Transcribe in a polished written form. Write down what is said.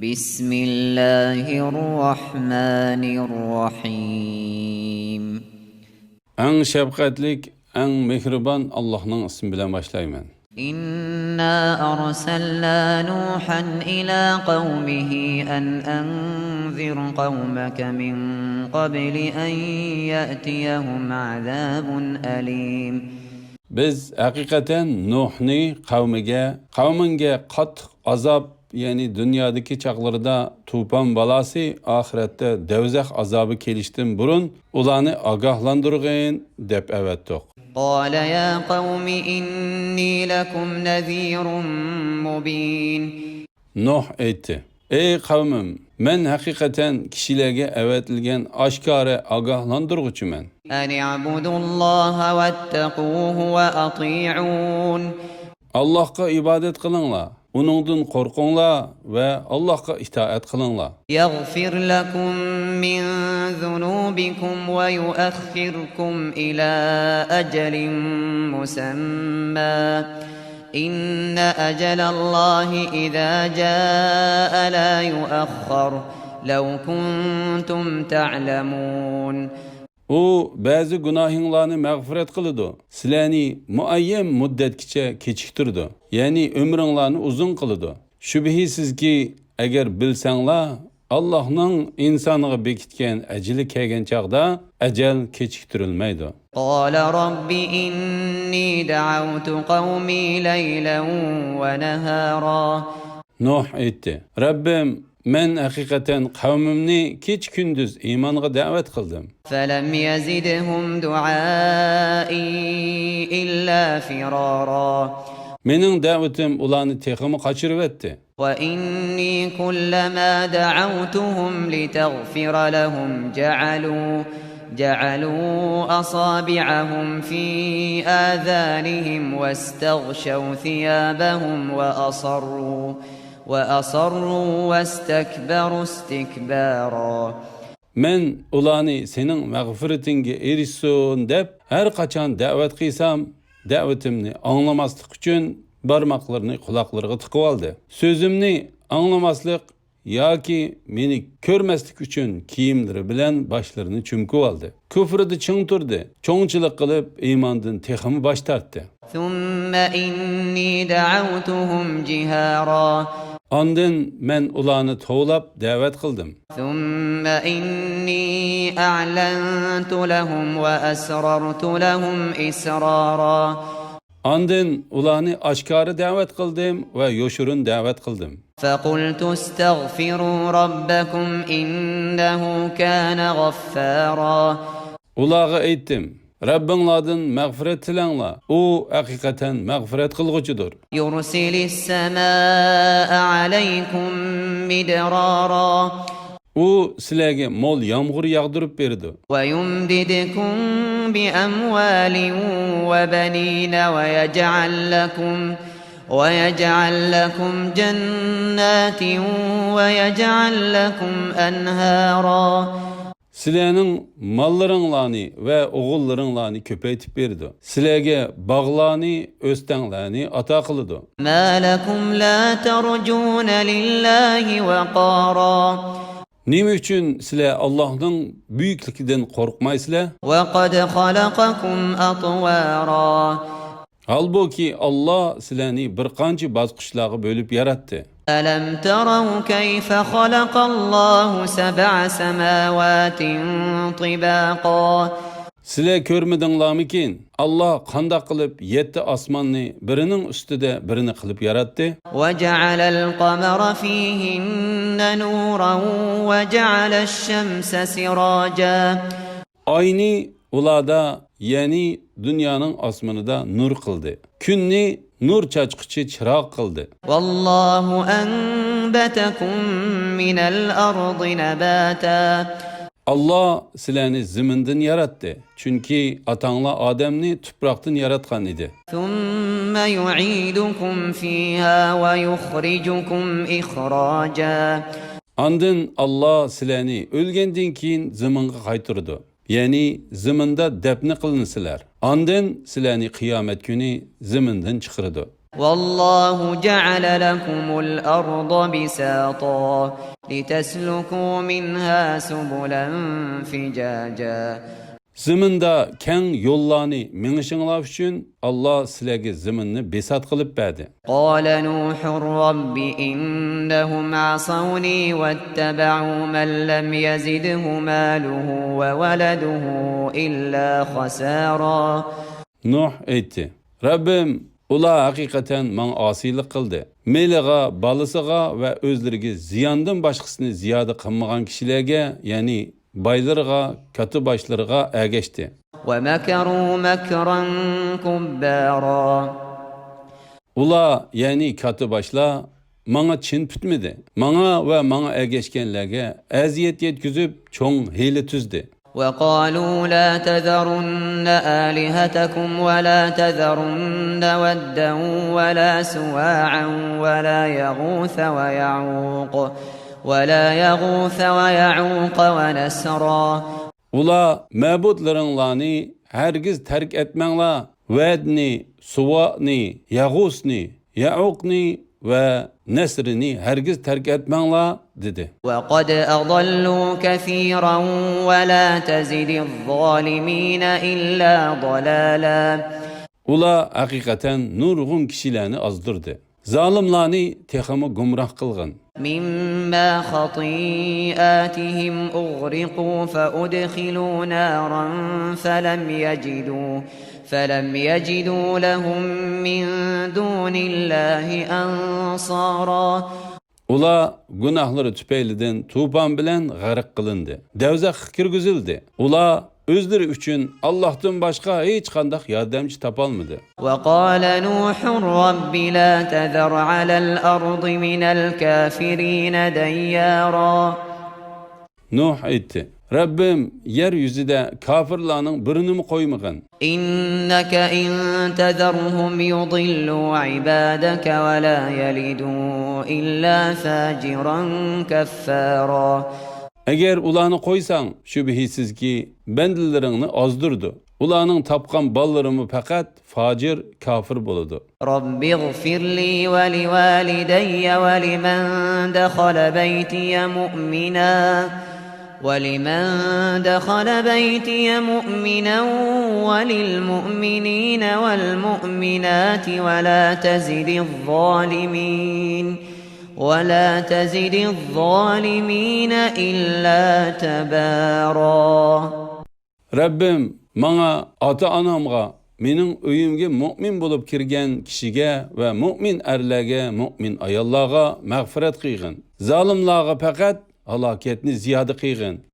بسم الله الرحمن الرحيم. En şefkatlik, en mehriban Allah'ın ismi bilen başlayman. إنا أرسلنا نوحا إلى قومه أن أنذر قومك من قبل أن يأتيهم عذاب أليم. Biz hakikaten Nuh'ni kavminge qattiq azab, yani dünyadaki çaqlarida tufan balası, ahirette devzaq azabı kelishdan burun ularni agahlandırgın deb evetdik. قال يا قوم إني لكم نذير مبين. Nuh aytdi: Ey kavmim, men hakikaten kişilerge evetilgen aşkare agahlandırgıçıman. أن اعبدوا الله واتقوه وأطيعون. Allah'a ibadet kılınla, onundan korkunla ve Allah'a itaat kılınla. يغفر لكم من ذنوبكم ويؤخركم إلى أجل مسمى إن أجل الله إذا جاء لا يؤخر لو كنتم تعلمون. O bazı günahınlarını mağfiret kılıdı. Sileni muayyen müddetkiçe keçiktirdi. Yani ömrünlerini uzun kılıdı. Şüphesiz ki eğer bilsenler Allah'ın insanıga bekitken eceli kelgen çağda ecel keçiktirilmeydi. قال رب إني دعوت قومي ليلا ونهارا. Nuh aytdi: Rabbim, men hakikaten kavmimni keç gündüz imanға davet kıldım. فلم يزدهم دعائي إلا فرارا. Mening davetim ularni teximi kaçırıp etti. وإني كلما دعوتهم لتغفر لهم جعلوا أصابعهم في آذانهم واستغشوا ثيابهم وأصروا واستكبروا استكبارا. Men ularni senin mağfiretinge erişsin dep her kaçan davet kıysam, davetimni anlamaslık üçün barmaklarını kulaklarına tıkıp aldı. Sözümni anlamaslık yoki meni körmeslik üçün kiyimleri bilen başlarını çümküp aldı. Küfrüdü çıng turdu. Çoğunçılık kılıp imandan teximi baş tarttı. ثم إني دعوتهم جهارا. Andın men ularni toğlap davet kıldım. ثم إني أعلنت لهم وأسررت لهم إسرارا. Andın ularni aşkarı davet kıldım ve yoşurun davet kıldım. فقلت استغفروا ربكم إنه كان غفارا. Ulağa aytdim: Rabbinglardan mağfiret tilanglar. O hakikaten mağfiret kılgıcıdır. يرسل السماء عليكم مدرارا. O sizlarga mol yağmur yağdırıp berdi. ويمددكم بأموال وبنين ويجعل لكم جنات ويجعل لكم أنهارا. Sizlerning mallarınlarni ve oğullarınlarni köpeytip berdi. Sizlarga bağlarni, östenglarni ata kılıdı. ما لكم لا ترجون لله وقارا. Nima üçün sizlar Allah'ın büyüklüğünden korkmaysızlar? وقد خلقكم أطوارا. Halbuki Allah sizlarni bir qancha bosqichlarga bo'lib yaratdi. ألم تروا كيف خلق الله سبع سماوات طباقا. Sizlar ko'rmadinglarmikin? Allah qanday qilib 7 osmonni birining ustida birini qilib yaratdi? وجعل القمر فيهن نورا وجعل الشمس سراجا. Ayni ularda, yani dünyanın osmonida nur qildi. Kunni nur chachqichi chiroq qildi. والله أنبتكم من الأرض نباتا. Allah sizlarni zimindan yaratdi. Chunki atanglar Adamni tuproqdan yaratgan edi. ثم يعيدكم فيها ويخرجكم إخراجا. Andın Allah sizlarni o'lgandan keyin ziminga qaytirdi. Yani ziminda dafn qilinsizlar. Andın sizlarni qiyomat kuni zimindan chiqirdi. والله جعل لكم الأرض بساطا لتسلكوا منها سبلا فجاجا Ziminde keng yollarını minişinler üçün Allah sizlerge ziminni besat kılıp verdi. قال نوح رب إنهم عصوني واتبعوا من لم يزده ماله وولده إلا خسارا Nuh etti. Rabbim ula hakikaten man asilik kıldı. Meyliga, balısıga ve özlerige ziyandan başkasını ziyade kılmagan kişilerge yani baylarga, katı başlarga ergeçti. ومكروا مكرا كبارا Ula yani katı başla mana çin pütmedi. Mana ve mana ergeçkenlerge eziyet yetkizip çoğun hile tüzdü. وقالوا لا تذرن آلهتكم ولا تذرن ودا ولا سواعا ولا يغوث ويعوق ونسرا Ula mabudlarınlani hergiz terk etmenla Vedni, Suvani, Yağusni, Ya'uqni ve Nesrini hergiz terk etmenla dedi. وقد أضلوا كثيرا ولا تزد الظالمين إلا ضلالا Ula hakikaten nurgun kişilerini azdırdı. Zalimlani tehimi gumrah kılgın. مما خطيئاتهم أغرقوا فأدخلوا نارا فلم يجدوا لهم من دون الله أنصارا Ula günahları tüpeyliden tufan bilen garık kılındı. Devzak kirgizildi. Ula özleri üçün Allah'tan başka hiç kandak yardımcı tapalmadı. وقال نوح رب لا تذر على الأرض من الكافرين ديارا Nuh etti. Rabbim yeryüzüde kafirlanın birini mi koymagın? إنك إن تذرهم يضلوا عبادك ولا يلدوا إلا فاجرا كفارا Eğer ulanı koysan şüphesiz ki bendilerini azdırdı. Ulanın tapkan ballarımı fakat facir kafir buludu. رب اغفر لي ولوالدي ولمن دخل بيتي مؤمنا وللمؤمنين والمؤمنات ولا تزد الظالمين إلا تبارا Rabbim bana ata-anamga mening uyimga mu'min bo'lib kirgan kishiga va mu'min erlarga, mu'min ayollarga mag'firat qilgin. Zolimlarga faqat halokatni ziyoda qilgin.